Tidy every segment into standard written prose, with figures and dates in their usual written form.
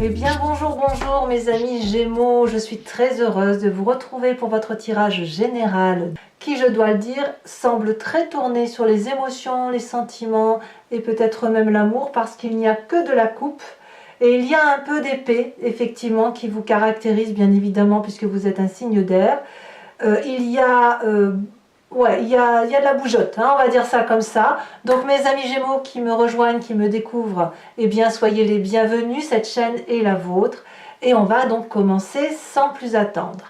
Eh bien bonjour mes amis Gémeaux, je suis très heureuse de vous retrouver pour votre tirage général qui, je dois le dire, semble très tourné sur les émotions, les sentiments et peut-être même l'amour parce qu'il n'y a que de la coupe et il y a un peu d'épée effectivement qui vous caractérise bien évidemment puisque vous êtes un signe d'air. Il y a de la bougeotte, hein, on va dire ça comme ça. Donc mes amis Gémeaux qui me rejoignent, qui me découvrent, eh bien soyez les bienvenus, cette chaîne est la vôtre. Et on va donc commencer sans plus attendre.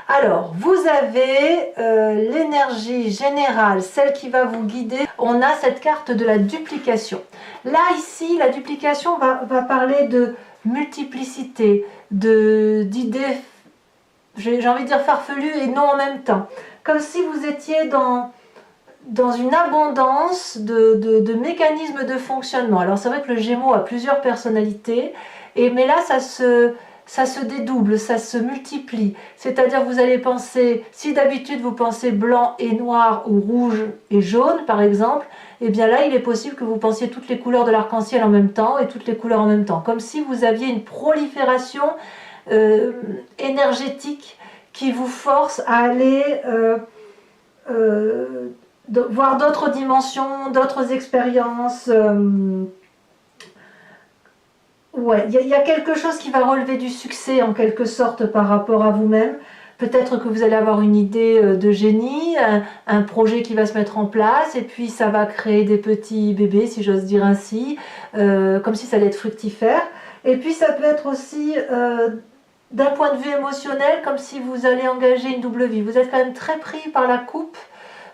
Alors, vous avez l'énergie générale, celle qui va vous guider. On a cette carte de la duplication. Là, ici, la duplication va parler de multiplicité, d'idées, j'ai envie de dire farfelues et non en même temps. Comme si vous étiez dans une abondance de mécanismes de fonctionnement. Alors c'est vrai que le Gémeaux a plusieurs personnalités, mais là ça se dédouble, ça se multiplie. C'est-à-dire vous allez penser, si d'habitude vous pensez blanc et noir ou rouge et jaune par exemple, et bien là il est possible que vous pensiez toutes les couleurs de l'arc-en-ciel en même temps et toutes les couleurs en même temps. Comme si vous aviez une prolifération énergétique qui vous force à aller voir d'autres dimensions, d'autres expériences. Ouais, il y a quelque chose qui va relever du succès en quelque sorte par rapport à vous-même. Peut-être que vous allez avoir une idée de génie, un projet qui va se mettre en place et puis ça va créer des petits bébés, si j'ose dire ainsi, comme si ça allait être fructifère. Et puis ça peut être aussi d'un point de vue émotionnel, comme si vous allez engager une double vie. Vous êtes quand même très pris par la coupe,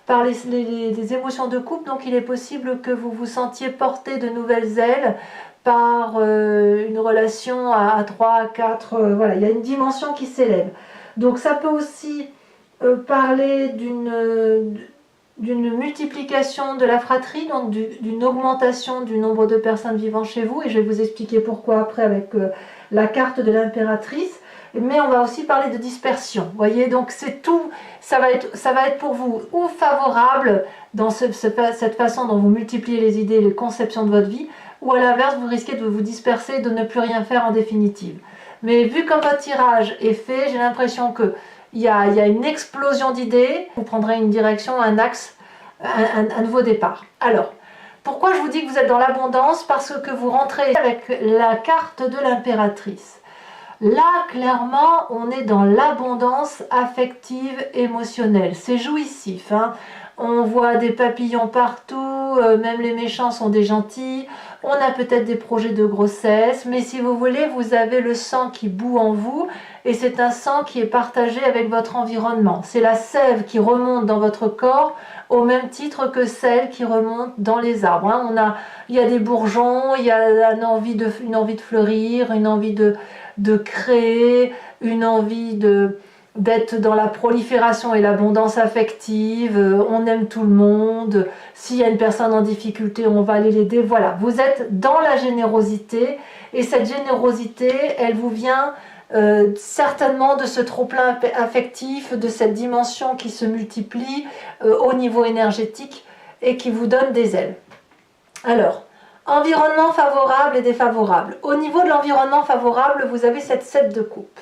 par les émotions de couple, donc il est possible que vous vous sentiez porter de nouvelles ailes par une relation à 3, à 4, voilà, il y a une dimension qui s'élève. Donc ça peut aussi parler d'une multiplication de la fratrie, donc d'une augmentation du nombre de personnes vivant chez vous, et je vais vous expliquer pourquoi après avec la carte de l'impératrice. Mais on va aussi parler de dispersion, vous voyez, donc c'est tout, ça va être pour vous ou favorable dans cette façon dont vous multipliez les idées, les conceptions de votre vie, ou à l'inverse, vous risquez de vous disperser, de ne plus rien faire en définitive. Mais vu comme votre tirage est fait, j'ai l'impression qu'il y a une explosion d'idées, vous prendrez une direction, un axe, un nouveau départ. Alors, pourquoi je vous dis que vous êtes dans l'abondance? Parce que vous rentrez avec la carte de l'impératrice. Là, clairement, on est dans l'abondance affective, émotionnelle. C'est jouissif, hein. On voit des papillons partout, même les méchants sont des gentils. On a peut-être des projets de grossesse, mais si vous voulez, vous avez le sang qui bout en vous, et c'est un sang qui est partagé avec votre environnement. C'est la sève qui remonte dans votre corps, au même titre que celle qui remonte dans les arbres, hein. Il y a des bourgeons, il y a une envie de fleurir, une envie de créer, une envie d'être dans la prolifération et l'abondance affective, on aime tout le monde, s'il y a une personne en difficulté, on va aller l'aider, voilà, vous êtes dans la générosité, et cette générosité, elle vous vient certainement de ce trop-plein affectif, de cette dimension qui se multiplie au niveau énergétique et qui vous donne des ailes. Alors, environnement favorable et défavorable. Au niveau de l'environnement favorable, vous avez cette 7 de coupe.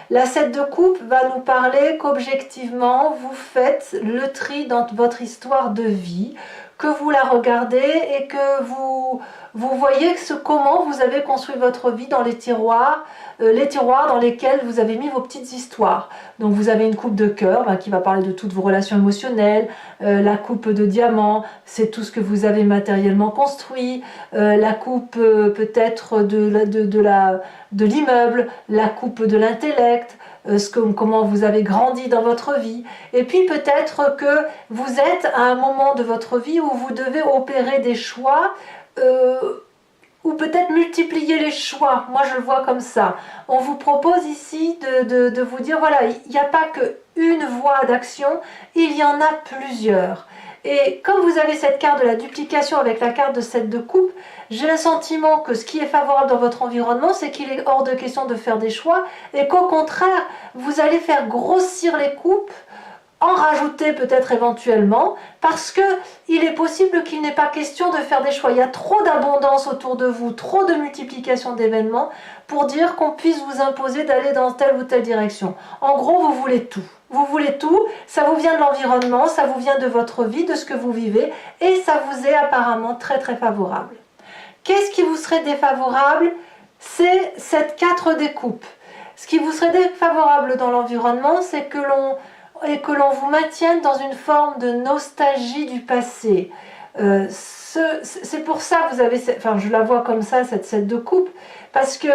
La 7 de coupe va nous parler qu'objectivement, vous faites le tri dans votre histoire de vie, que vous la regardez et que vous voyez comment vous avez construit votre vie dans les tiroirs dans lesquels vous avez mis vos petites histoires. Donc vous avez une coupe de cœur qui va parler de toutes vos relations émotionnelles, la coupe de diamant, c'est tout ce que vous avez matériellement construit, la coupe peut-être de l'immeuble, la coupe de l'intellect, comment vous avez grandi dans votre vie, et puis peut-être que vous êtes à un moment de votre vie où vous devez opérer des choix, ou peut-être multiplier les choix. Moi je le vois comme ça. On vous propose ici de vous dire, voilà, il n'y a pas qu'une voie d'action, il y en a plusieurs. Et comme vous avez cette carte de la duplication avec la carte de 7 de coupe, j'ai le sentiment que ce qui est favorable dans votre environnement, c'est qu'il est hors de question de faire des choix, et qu'au contraire, vous allez faire grossir les coupes en rajouter peut-être éventuellement, parce que il est possible qu'il n'est pas question de faire des choix. Il y a trop d'abondance autour de vous, trop de multiplication d'événements pour dire qu'on puisse vous imposer d'aller dans telle ou telle direction. En gros, vous voulez tout. Vous voulez tout, ça vous vient de l'environnement, ça vous vient de votre vie, de ce que vous vivez, et ça vous est apparemment très très favorable. Qu'est-ce qui vous serait défavorable? C'est cette 4 découpes. Ce qui vous serait défavorable dans l'environnement, c'est que l'on vous maintienne dans une forme de nostalgie du passé. C'est pour ça que vous avez, enfin je la vois comme ça, cette 7 de coupe, parce que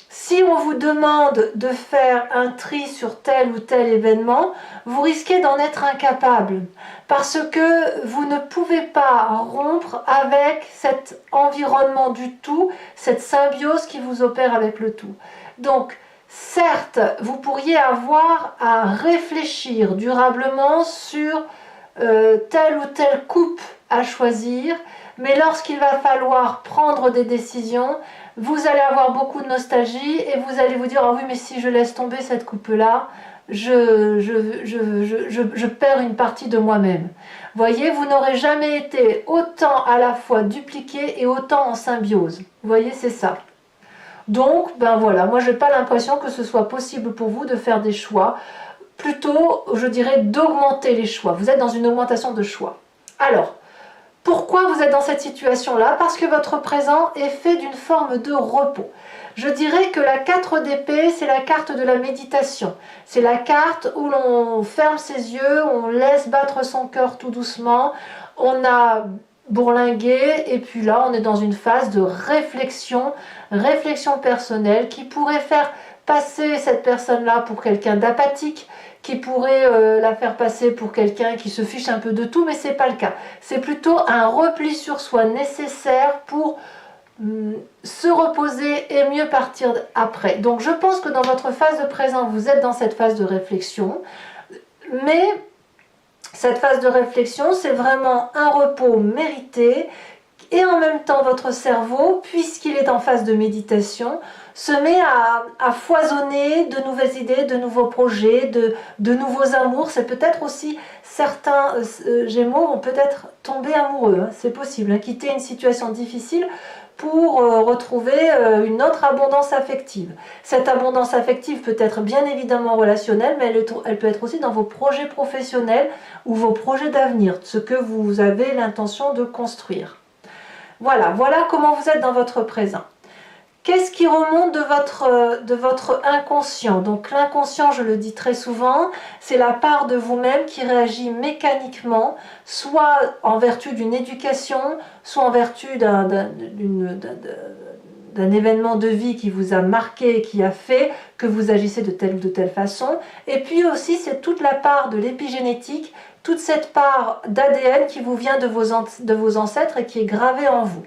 si on vous demande de faire un tri sur tel ou tel événement, vous risquez d'en être incapable parce que vous ne pouvez pas rompre avec cet environnement du tout, cette symbiose qui vous opère avec le tout. Donc, certes, vous pourriez avoir à réfléchir durablement sur telle ou telle coupe à choisir, mais lorsqu'il va falloir prendre des décisions, vous allez avoir beaucoup de nostalgie et vous allez vous dire « Ah oui, mais si je laisse tomber cette coupe-là, je perds une partie de moi-même. » Voyez, vous n'aurez jamais été autant à la fois dupliqué et autant en symbiose. Vous voyez, c'est ça. Donc, ben voilà, moi je n'ai pas l'impression que ce soit possible pour vous de faire des choix. Plutôt, je dirais, d'augmenter les choix. Vous êtes dans une augmentation de choix. Alors, pourquoi vous êtes dans cette situation-là? Parce que votre présent est fait d'une forme de repos. Je dirais que la 4 d'épée, c'est la carte de la méditation. C'est la carte où l'on ferme ses yeux, on laisse battre son cœur tout doucement, on a bourlingué et puis là, on est dans une phase de réflexion personnelle qui pourrait faire passer cette personne-là pour quelqu'un d'apathique, qui pourrait la faire passer pour quelqu'un qui se fiche un peu de tout, mais ce n'est pas le cas. C'est plutôt un repli sur soi nécessaire pour se reposer et mieux partir après. Donc je pense que dans votre phase de présent, vous êtes dans cette phase de réflexion, mais cette phase de réflexion, c'est vraiment un repos mérité, et en même temps votre cerveau, puisqu'il est en phase de méditation, se met à foisonner de nouvelles idées, de nouveaux projets, de nouveaux amours. C'est peut-être aussi certains Gémeaux vont peut-être tomber amoureux, hein, c'est possible, hein, quitter une situation difficile pour retrouver une autre abondance affective. Cette abondance affective peut être bien évidemment relationnelle, mais elle peut être aussi dans vos projets professionnels ou vos projets d'avenir, ce que vous avez l'intention de construire. Voilà comment vous êtes dans votre présent. Qu'est-ce qui remonte de votre inconscient? Donc l'inconscient, je le dis très souvent, c'est la part de vous-même qui réagit mécaniquement, soit en vertu d'une éducation, soit en vertu d'un événement de vie qui vous a marqué, qui a fait que vous agissez de telle ou de telle façon. Et puis aussi, c'est toute la part de l'épigénétique, toute cette part d'ADN qui vous vient de vos ancêtres et qui est gravée en vous.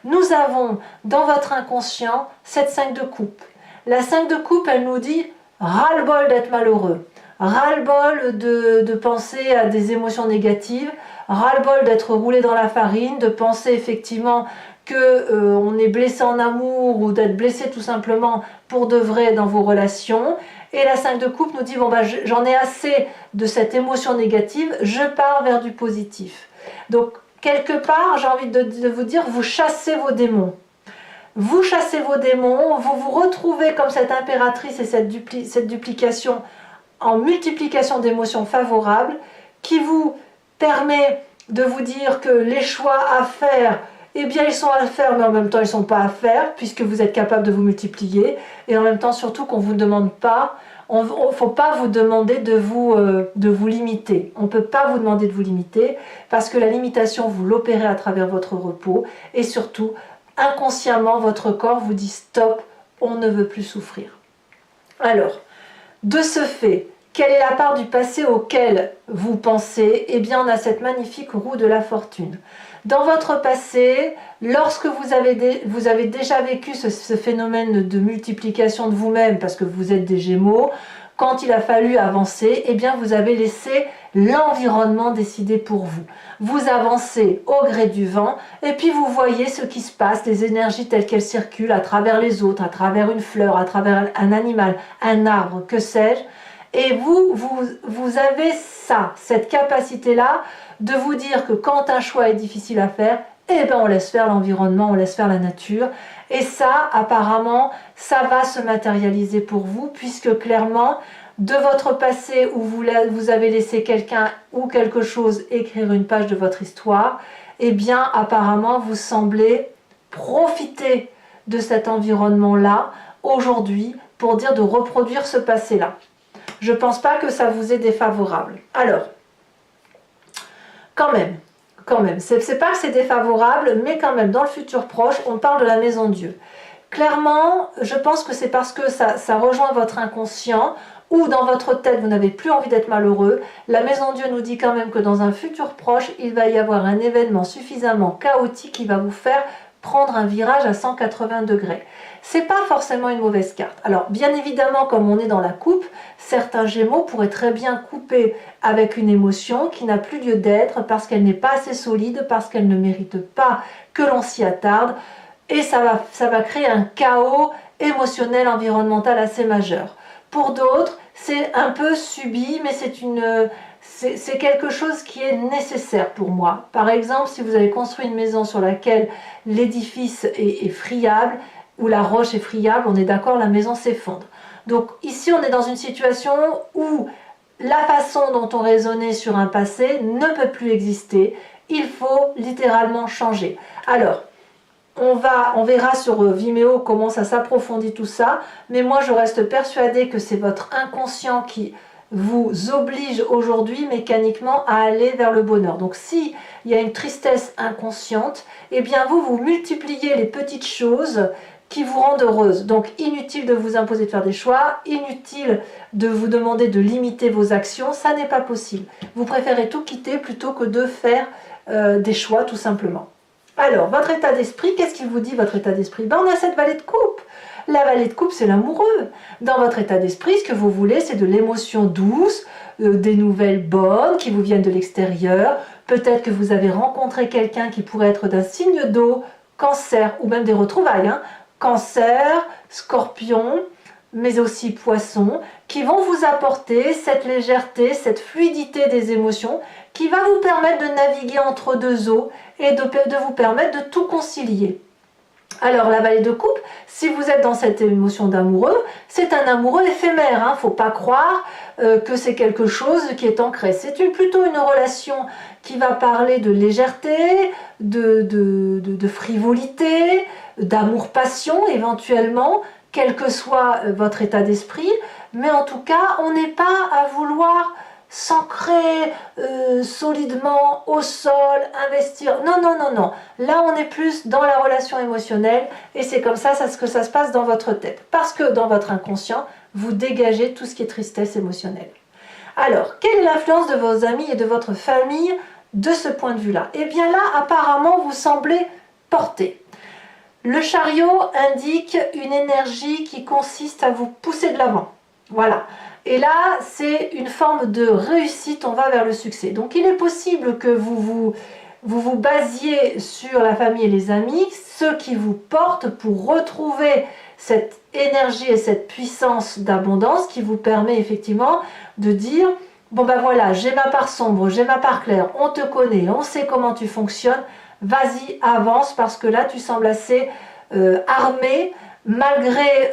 Nous avons dans votre inconscient cette 5 de coupe. La 5 de coupe, elle nous dit ras-le-bol d'être malheureux, ras-le-bol de penser à des émotions négatives, ras-le-bol d'être roulé dans la farine, de penser effectivement qu'on est blessé en amour ou d'être blessé tout simplement pour de vrai dans vos relations. Et la 5 de coupe nous dit bon bah j'en ai assez de cette émotion négative, je pars vers du positif. Donc quelque part, j'ai envie de vous dire, vous chassez vos démons. Vous chassez vos démons, vous vous retrouvez comme cette impératrice et cette duplication en multiplication d'émotions favorables qui vous permet de vous dire que les choix à faire, eh bien ils sont à faire, mais en même temps ils ne sont pas à faire puisque vous êtes capable de vous multiplier et en même temps surtout qu'on ne vous demande pas. Il ne faut pas vous demander de vous limiter. On ne peut pas vous demander de vous limiter parce que la limitation, vous l'opérez à travers votre repos et surtout, inconsciemment, votre corps vous dit stop, on ne veut plus souffrir. Alors, de ce fait, quelle est la part du passé auquel vous pensez? Eh bien, on a cette magnifique roue de la fortune. Dans votre passé, lorsque vous avez déjà vécu ce phénomène de multiplication de vous-même, parce que vous êtes des Gémeaux, quand il a fallu avancer, eh bien vous avez laissé l'environnement décider pour vous. Vous avancez au gré du vent, et puis vous voyez ce qui se passe, les énergies telles qu'elles circulent à travers les autres, à travers une fleur, à travers un animal, un arbre, que sais-je. Et vous avez ça, cette capacité-là de vous dire que quand un choix est difficile à faire, eh ben on laisse faire l'environnement, on laisse faire la nature. Et ça, apparemment, ça va se matérialiser pour vous, puisque clairement, de votre passé où vous avez laissé quelqu'un ou quelque chose écrire une page de votre histoire, eh bien, apparemment, vous semblez profiter de cet environnement-là aujourd'hui pour dire de reproduire ce passé-là. Je ne pense pas que ça vous est défavorable. Alors, quand même, c'est pas que c'est défavorable, mais quand même, dans le futur proche, on parle de la maison Dieu. Clairement, je pense que c'est parce que ça rejoint votre inconscient, ou dans votre tête, vous n'avez plus envie d'être malheureux. La maison Dieu nous dit quand même que dans un futur proche, il va y avoir un événement suffisamment chaotique qui va vous faire prendre un virage à 180 degrés. C'est pas forcément une mauvaise carte. Alors, bien évidemment, comme on est dans la coupe, certains Gémeaux pourraient très bien couper avec une émotion qui n'a plus lieu d'être parce qu'elle n'est pas assez solide, parce qu'elle ne mérite pas que l'on s'y attarde. Et ça va créer un chaos émotionnel, environnemental assez majeur. Pour d'autres, c'est un peu subi, mais c'est quelque chose qui est nécessaire pour moi. Par exemple, si vous avez construit une maison sur laquelle l'édifice est friable, ou la roche est friable, on est d'accord, la maison s'effondre. Donc ici, on est dans une situation où la façon dont on raisonnait sur un passé ne peut plus exister. Il faut littéralement changer. Alors, on verra sur Vimeo comment ça s'approfondit tout ça, mais moi je reste persuadée que c'est votre inconscient qui vous oblige aujourd'hui mécaniquement à aller vers le bonheur. Donc si il y a une tristesse inconsciente, eh bien vous multipliez les petites choses qui vous rendent heureuse. Donc inutile de vous imposer de faire des choix, inutile de vous demander de limiter vos actions, ça n'est pas possible. Vous préférez tout quitter plutôt que de faire des choix tout simplement. Alors, votre état d'esprit, qu'est-ce qu'il vous dit, votre état d'esprit? Ben, on a cette vallée de coupe. La vallée de coupe, c'est l'amoureux. Dans votre état d'esprit, ce que vous voulez, c'est de l'émotion douce, des nouvelles bonnes qui vous viennent de l'extérieur. Peut-être que vous avez rencontré quelqu'un qui pourrait être d'un signe d'eau, Cancer, ou même des retrouvailles. Cancer, Scorpion, mais aussi Poisson, qui vont vous apporter cette légèreté, cette fluidité des émotions, qui va vous permettre de naviguer entre deux eaux et de vous permettre de tout concilier. Alors la vallée de coupe, si vous êtes dans cette émotion d'amoureux, c'est un amoureux éphémère, il ne faut pas croire que c'est quelque chose qui est ancré. C'est plutôt une relation qui va parler de légèreté, de frivolité, d'amour-passion éventuellement, quel que soit votre état d'esprit, mais en tout cas, on n'est pas à vouloir s'ancrer solidement au sol, investir. Non, non, non, non. Là, on est plus dans la relation émotionnelle et c'est comme ça que ça se passe dans votre tête. Parce que dans votre inconscient, vous dégagez tout ce qui est tristesse émotionnelle. Alors, quelle est l'influence de vos amis et de votre famille de ce point de vue-là? Eh bien là, apparemment, vous semblez porter. Le chariot indique une énergie qui consiste à vous pousser de l'avant. Voilà. Et là, c'est une forme de réussite, on va vers le succès. Donc il est possible que vous basiez sur la famille et les amis, ceux qui vous portent pour retrouver cette énergie et cette puissance d'abondance qui vous permet effectivement de dire « Bon ben voilà, j'ai ma part sombre, j'ai ma part claire, on te connaît, on sait comment tu fonctionnes, vas-y, avance parce que là tu sembles assez armé. » Malgré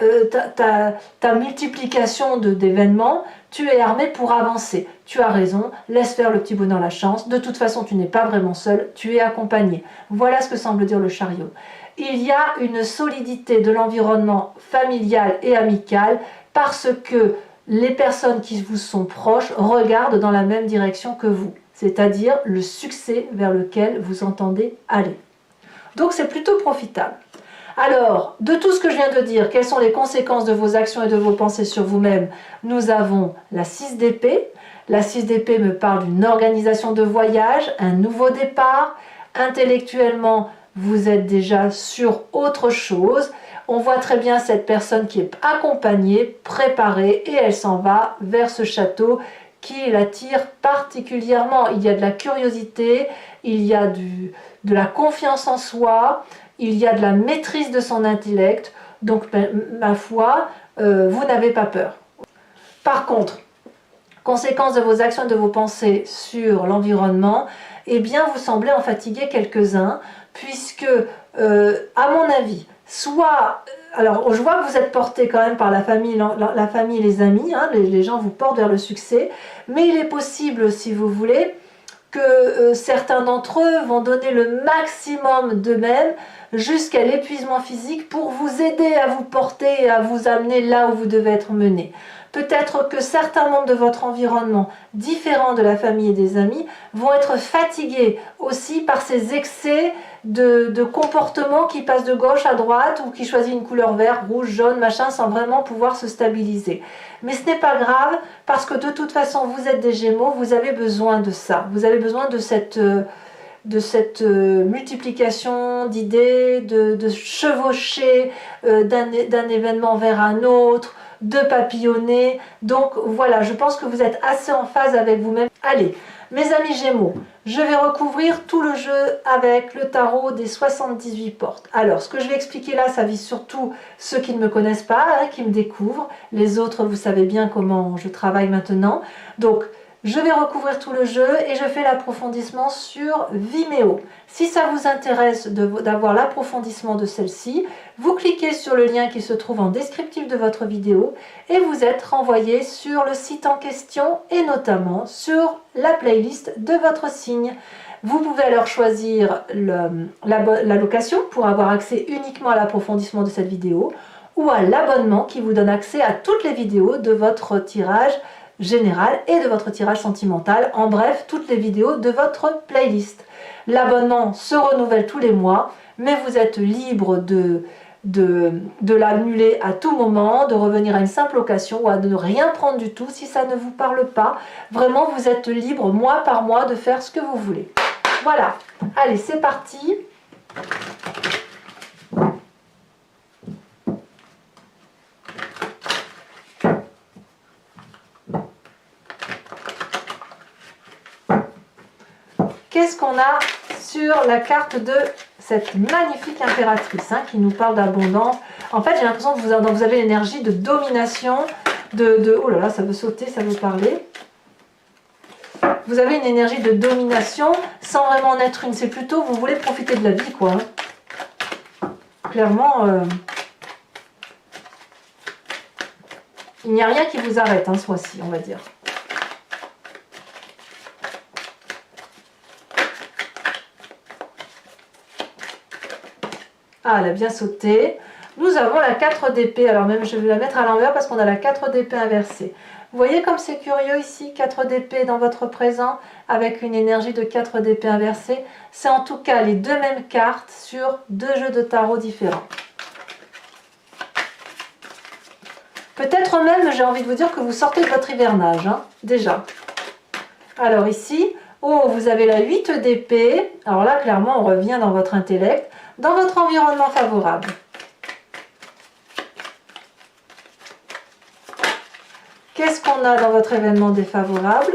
ta multiplication d'événements, tu es armé pour avancer. Tu as raison, laisse faire le petit bonheur la chance. De toute façon, tu n'es pas vraiment seul, tu es accompagné. Voilà ce que semble dire le chariot. Il y a une solidité de l'environnement familial et amical parce que les personnes qui vous sont proches regardent dans la même direction que vous, c'est-à-dire le succès vers lequel vous entendez aller. Donc c'est plutôt profitable. Alors, de tout ce que je viens de dire, quelles sont les conséquences de vos actions et de vos pensées sur vous-même? Nous avons la 6 d'épée. La 6 d'épée me parle d'une organisation de voyage, un nouveau départ. Intellectuellement, vous êtes déjà sur autre chose. On voit très bien cette personne qui est accompagnée, préparée, et elle s'en va vers ce château qui l'attire particulièrement. Il y a de la curiosité, il y a de la confiance en soi, il y a de la maîtrise de son intellect, donc ma foi, vous n'avez pas peur. Par contre, conséquence de vos actions et de vos pensées sur l'environnement, eh bien vous semblez en fatiguer quelques-uns, puisque, à mon avis, soit... Alors, je vois que vous êtes porté quand même par la famille et les amis, hein, les gens vous portent vers le succès, mais il est possible, si vous voulez, que certains d'entre eux vont donner le maximum d'eux-mêmes jusqu'à l'épuisement physique pour vous aider à vous porter et à vous amener là où vous devez être mené. Peut-être que certains membres de votre environnement, différents de la famille et des amis, vont être fatigués aussi par ces excès de comportement qui passent de gauche à droite ou qui choisit une couleur vert, rouge, jaune, machin, sans vraiment pouvoir se stabiliser. Mais ce n'est pas grave, parce que de toute façon, vous êtes des Gémeaux, vous avez besoin de ça. Vous avez besoin de cette multiplication d'idées, de chevaucher d'un événement vers un autre, de papillonner. Donc voilà, je pense que vous êtes assez en phase avec vous-même. Allez, mes amis Gémeaux, je vais recouvrir tout le jeu avec le tarot des 78 portes. Alors, ce que je vais expliquer là, ça vise surtout ceux qui ne me connaissent pas, hein, qui me découvrent. Les autres, vous savez bien comment je travaille maintenant. Donc, je vais recouvrir tout le jeu et je fais l'approfondissement sur Vimeo. Si ça vous intéresse d'avoir l'approfondissement de celle-ci, vous cliquez sur le lien qui se trouve en descriptif de votre vidéo et vous êtes renvoyé sur le site en question et notamment sur la playlist de votre signe. Vous pouvez alors choisir la location pour avoir accès uniquement à l'approfondissement de cette vidéo ou à l'abonnement qui vous donne accès à toutes les vidéos de votre tirage général et de votre tirage sentimental, en bref, toutes les vidéos de votre playlist. L'abonnement se renouvelle tous les mois, mais vous êtes libre de l'annuler à tout moment, de revenir à une simple location ou à ne rien prendre du tout si ça ne vous parle pas. Vraiment, vous êtes libre mois par mois de faire ce que vous voulez. Voilà, allez, c'est parti. Qu'est-ce qu'on a sur la carte de cette magnifique impératrice qui nous parle d'abondance? En fait, j'ai l'impression que vous avez l'énergie de domination, oh là là, ça veut sauter, ça veut parler. Vous avez une énergie de domination sans vraiment en être une. C'est plutôt, vous voulez profiter de la vie, quoi. Clairement, il n'y a rien qui vous arrête, ce mois-ci, on va dire. Ah, elle a bien sauté. Nous avons la 4 d'épée. Alors même, je vais la mettre à l'envers parce qu'on a la 4 d'épée inversée. Vous voyez comme c'est curieux ici, 4 d'épée dans votre présent, avec une énergie de 4 d'épée inversée. C'est en tout cas les deux mêmes cartes sur deux jeux de tarot différents. Peut-être même, j'ai envie de vous dire que vous sortez de votre hivernage, déjà. Alors ici, oh, vous avez la 8 d'épée. Alors là, clairement, on revient dans votre intellect. Dans votre environnement favorable. Qu'est-ce qu'on a dans votre événement défavorable?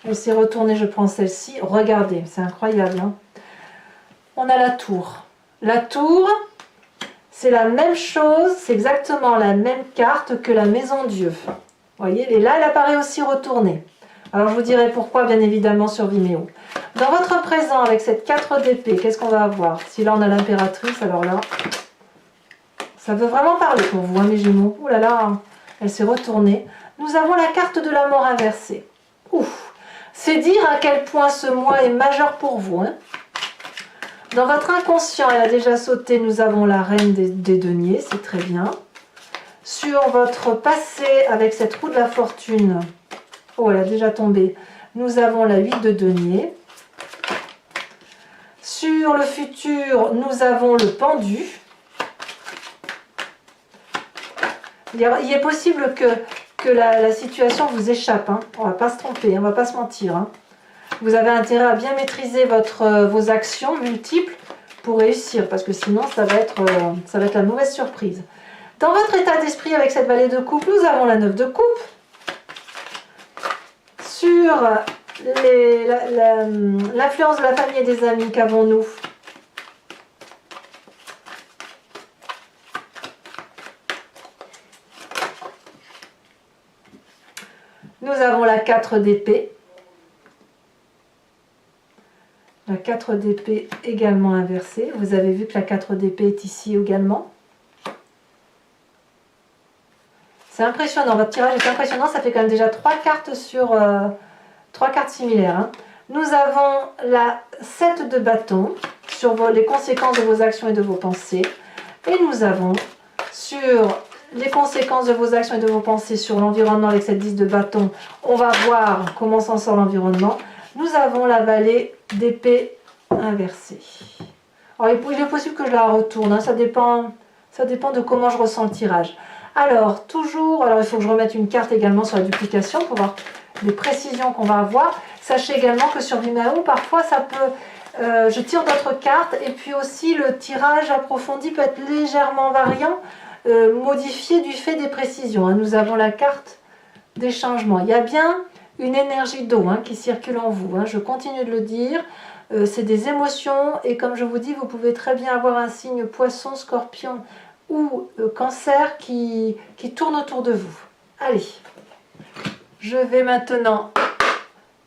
Elle s'est retournée, je prends celle-ci. Regardez, c'est incroyable. On a la tour. La tour... c'est la même chose, c'est exactement la même carte que la maison Dieu. Vous voyez, et là, elle apparaît aussi retournée. Alors, je vous dirai pourquoi, bien évidemment, sur Vimeo. Dans votre présent, avec cette 4 d'épée, qu'est-ce qu'on va avoir? Si là, on a l'impératrice, alors là, ça veut vraiment parler pour vous, mes Gémeaux. Ouh là là, elle s'est retournée. Nous avons la carte de la mort inversée. Ouf, c'est dire à quel point ce mois est majeur pour vous, Dans votre inconscient, elle a déjà sauté, nous avons la reine des deniers, c'est très bien. Sur votre passé, avec cette roue de la fortune, oh, elle a déjà tombé, nous avons la 8 de deniers. Sur le futur, nous avons le pendu. Il est possible que la situation vous échappe, on ne va pas se tromper, on ne va pas se mentir. Vous avez intérêt à bien maîtriser vos actions multiples pour réussir, parce que sinon ça va être la mauvaise surprise. Dans votre état d'esprit avec cette vallée de coupe, nous avons la 9 de coupe. Sur l'influence de la famille et des amis, qu'avons-nous? Nous avons la 4 d'épée. La 4 d'épée également inversée. Vous avez vu que la 4 d'épée est ici également. C'est impressionnant, votre tirage est impressionnant. Ça fait quand même déjà 3 cartes sur 3 cartes similaires. Hein. Nous avons la 7 de bâton sur les conséquences de vos actions et de vos pensées. Et nous avons sur les conséquences de vos actions et de vos pensées sur l'environnement avec cette 10 de bâton. On va voir comment s'en sort l'environnement. Nous avons la vallée d'épée inversée. Alors, il est possible que je la retourne, hein, ça dépend de comment je ressens le tirage. Alors, toujours, il faut que je remette une carte également sur la duplication pour voir les précisions qu'on va avoir. Sachez également que sur Vimeo, parfois ça peut, je tire d'autres cartes et puis aussi le tirage approfondi peut être légèrement variant, modifié du fait des précisions. Hein. Nous avons la carte des changements. Il y a bien une énergie d'eau qui circule en vous, je continue de le dire, c'est des émotions et comme je vous dis, vous pouvez très bien avoir un signe poisson, scorpion ou cancer qui tourne autour de vous. Allez, je vais maintenant,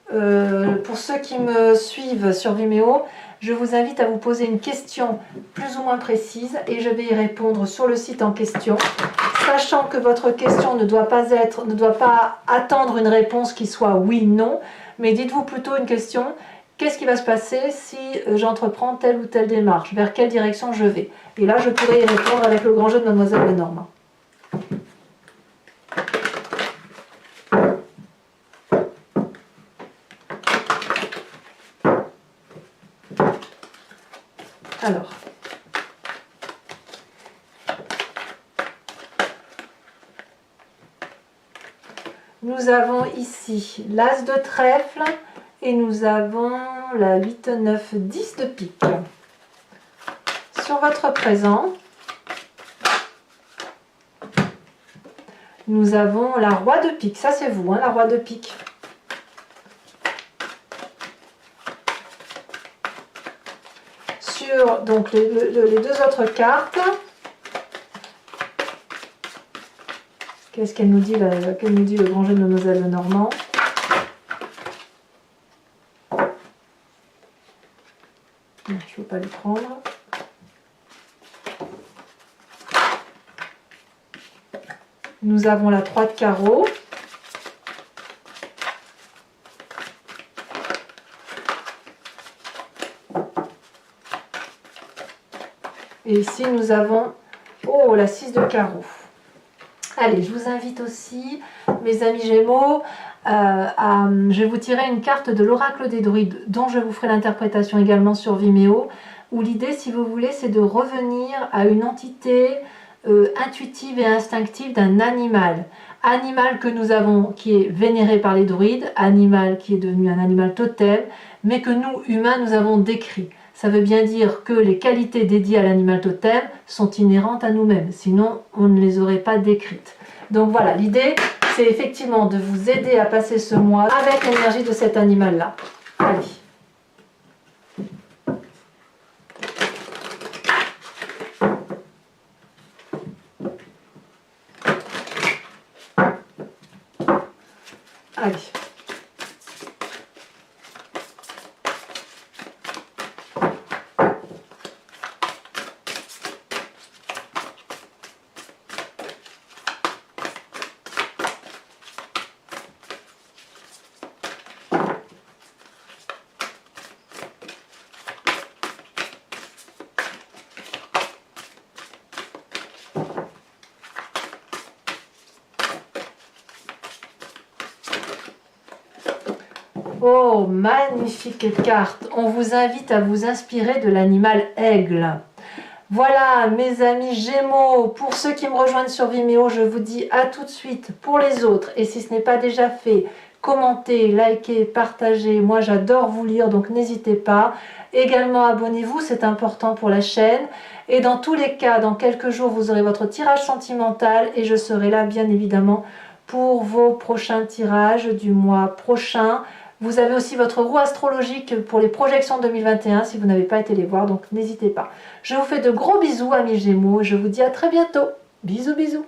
pour ceux qui me suivent sur Vimeo, je vous invite à vous poser une question plus ou moins précise et je vais y répondre sur le site en question, sachant que votre question ne doit pas attendre une réponse qui soit oui, non, mais dites-vous plutôt une question, qu'est-ce qui va se passer si j'entreprends telle ou telle démarche, vers quelle direction je vais? Et là, je pourrai y répondre avec le grand jeu de Mademoiselle Lenormand. Alors, nous avons ici l'As de trèfle et nous avons la 8, 9, 10 de pique. Sur votre présent, nous avons la Roi de pique. Ça, c'est vous, la Roi de pique. Sur donc, les deux autres cartes, qu'est-ce qu'elle nous dit, le grand jeu de Mademoiselle Lenormand? Je ne veux pas les prendre. Nous avons la 3 de carreau. Et ici, nous avons la 6 de carreau. Allez, je vous invite aussi, mes amis Gémeaux, je vais vous tirer une carte de l'oracle des druides, dont je vous ferai l'interprétation également sur Vimeo, où l'idée, si vous voulez, c'est de revenir à une entité intuitive et instinctive d'un animal. Animal que nous avons, qui est vénéré par les druides, animal qui est devenu un animal totem, mais que nous, humains, nous avons décrit. Ça veut bien dire que les qualités dédiées à l'animal totem sont inhérentes à nous-mêmes, sinon on ne les aurait pas décrites. Donc voilà, l'idée, c'est effectivement de vous aider à passer ce mois avec l'énergie de cet animal-là. Allez. Allez. Oh, magnifique carte! On vous invite à vous inspirer de l'animal aigle. Voilà, mes amis Gémeaux, pour ceux qui me rejoignent sur Vimeo, je vous dis à tout de suite. Pour les autres, et si ce n'est pas déjà fait, commentez, likez, partagez. Moi, j'adore vous lire, donc n'hésitez pas. Également, abonnez-vous, c'est important pour la chaîne. Et dans tous les cas, dans quelques jours, vous aurez votre tirage sentimental et je serai là, bien évidemment, pour vos prochains tirages du mois prochain. Vous avez aussi votre roue astrologique pour les projections 2021 si vous n'avez pas été les voir, donc n'hésitez pas. Je vous fais de gros bisous amis Gémeaux et je vous dis à très bientôt. Bisous bisous.